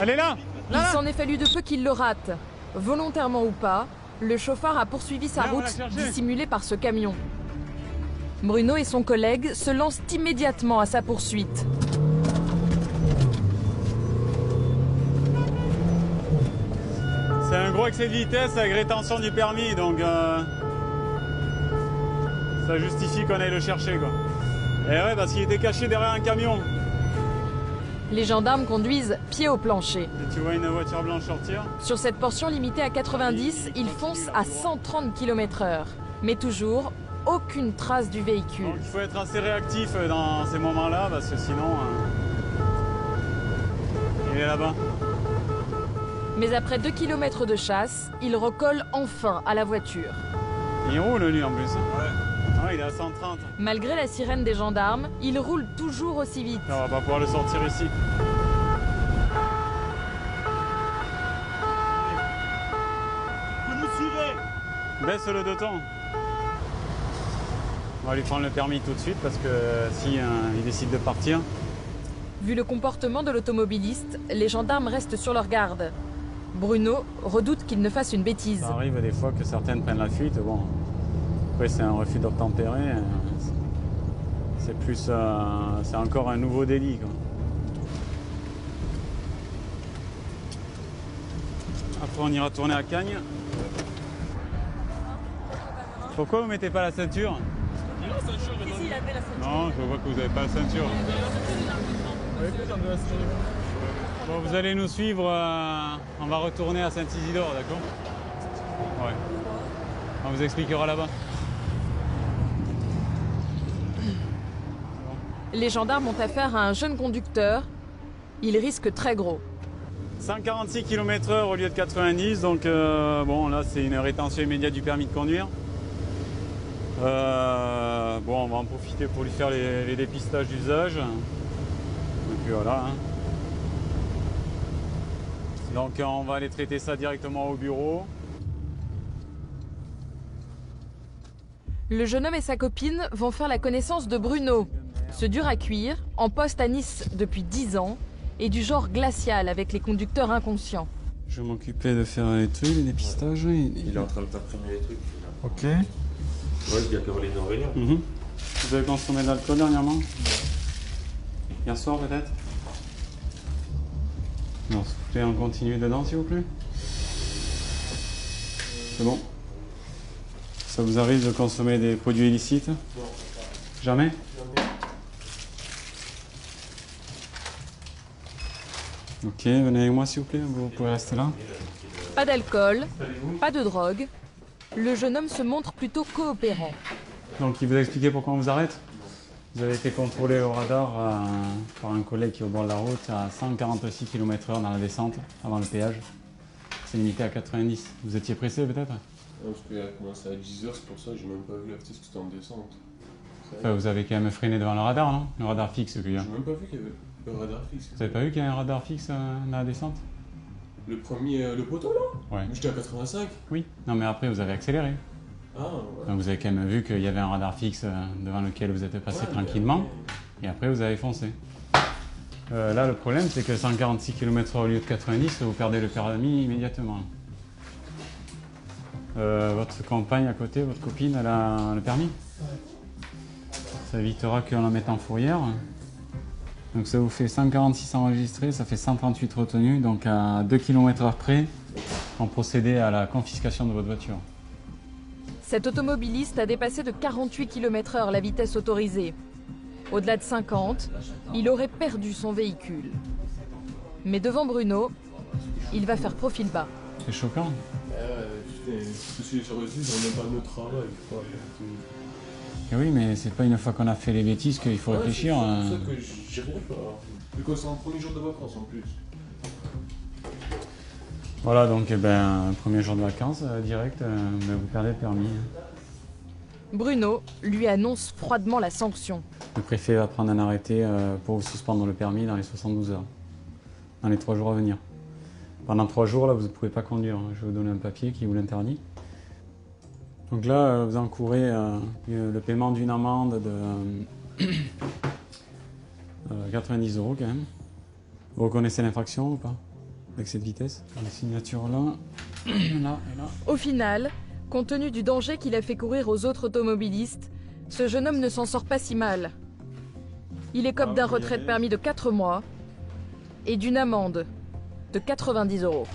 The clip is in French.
Elle est là, Il s'en est fallu de peu qu'il le rate. Volontairement ou pas, le chauffard a poursuivi sa route, dissimulée par ce camion. Bruno et son collègue se lancent immédiatement à sa poursuite. C'est un gros excès de vitesse avec rétention du permis, donc ça justifie qu'on aille le chercher, quoi. Et ouais, parce qu'il était caché derrière un camion. Les gendarmes conduisent pied au plancher. Et tu vois une voiture blanche sortir. Sur cette portion limitée à 90, ils foncent à 130 km/h. Mais toujours, aucune trace du véhicule. Donc il faut être assez réactif dans ces moments-là, parce que sinon, il est là-bas. Mais après 2 km de chasse, il recolle enfin à la voiture. Il roule lui en plus. Ouais. Ah, il est à 130. Malgré la sirène des gendarmes, il roule toujours aussi vite. On va pas pouvoir le sortir ici. Vous nous suivez? Baisse le deux temps. On va lui prendre le permis tout de suite parce que si il décide de partir. Vu le comportement de l'automobiliste, les gendarmes restent sur leur garde. Bruno redoute qu'il ne fasse une bêtise. Ça arrive des fois que certaines prennent la fuite. Bon, après c'est un refus d'obtempérer. C'est plus, c'est encore un nouveau délit, quoi. Après on ira tourner à Cagnes. Pourquoi vous mettez pas la ceinture? Non, je vois que vous n'avez pas la ceinture. Bon, vous allez nous suivre, on va retourner à Saint-Isidore, d'accord? Ouais. On vous expliquera là-bas. Les gendarmes ont affaire à un jeune conducteur. Il risque très gros. 146 km/h au lieu de 90, donc bon, là c'est une rétention immédiate du permis de conduire. Bon, on va en profiter pour lui faire les dépistages d'usage. Et puis voilà. Hein. Donc on va aller traiter ça directement au bureau. Le jeune homme et sa copine vont faire la connaissance de Bruno, ce dur à cuire, en poste à Nice depuis 10 ans, et du genre glacial avec les conducteurs inconscients. Je vais m'occuper de faire les trucs, les dépistages. Il est en train de t'imprimer les trucs. Ok. Ouais, il y a Caroline Aurélien. Vous avez consommé de l'alcool dernièrement? Hier soir peut-être? Non, s'il vous plaît, on continue dedans s'il vous plaît. C'est bon? Ça vous arrive de consommer des produits illicites? Non. Jamais? Jamais. Ok, venez avec moi s'il vous plaît, vous pouvez rester là. Pas d'alcool, pas de drogue. Le jeune homme se montre plutôt coopérant. Donc il vous a expliqué pourquoi on vous arrête? Vous avez été contrôlé au radar par un collègue qui est au bord de la route à 146 km/h dans la descente avant le péage. C'est limité à 90. Vous étiez pressé peut-être? Parce qu'il a commencé à 10h, c'est pour ça que j'ai même pas vu la vitesse que c'était en descente. Enfin, vous avez quand même freiné devant le radar, non? Le radar fixe, celui là. J'ai même pas vu qu'il y avait le radar fixe. Vous avez pas vu qu'il y a un radar fixe dans la descente? Le premier, le poteau là? Ouais. J'étais à 85. Oui. Non mais après vous avez accéléré. Ah ouais. Donc vous avez quand même vu qu'il y avait un radar fixe devant lequel vous êtes passé tranquillement. Et après vous avez foncé. Là le problème c'est que 146 km/h au lieu de 90, vous perdez le permis immédiatement. Votre compagne à côté, votre copine, elle a le permis? Ça évitera qu'on la mette en fourrière. Donc ça vous fait 146 enregistrés, ça fait 138 retenus. Donc à 2 km/h près, on procédait à la confiscation de votre voiture. Cet automobiliste a dépassé de 48 km/h la vitesse autorisée. Au-delà de 50, il aurait perdu son véhicule. Mais devant Bruno, il va faire profil bas. C'est choquant. Je suis sur le site, on n'a pas de travail. Et oui, mais c'est pas une fois qu'on a fait les bêtises qu'il faut réfléchir. C'est pour ça que j'ai rien fait. Vu que c'est un premier jour de vacances en plus. Voilà, donc premier jour de vacances, direct, vous perdez le permis. Bruno lui annonce froidement la sanction. Le préfet va prendre un arrêté pour vous suspendre le permis dans les 72 heures. Dans les 3 jours à venir. Pendant 3 jours, là, vous ne pouvez pas conduire. Je vais vous donner un papier qui vous l'interdit. Donc là, vous encourez le paiement d'une amende de 90 € quand même. Vous reconnaissez l'infraction ou pas? avec cette vitesse. Les signatures là, là et là. Au final, compte tenu du danger qu'il a fait courir aux autres automobilistes, ce jeune homme ne s'en sort pas si mal. Il écope d'un retrait de permis de 4 mois et d'une amende de 90 €.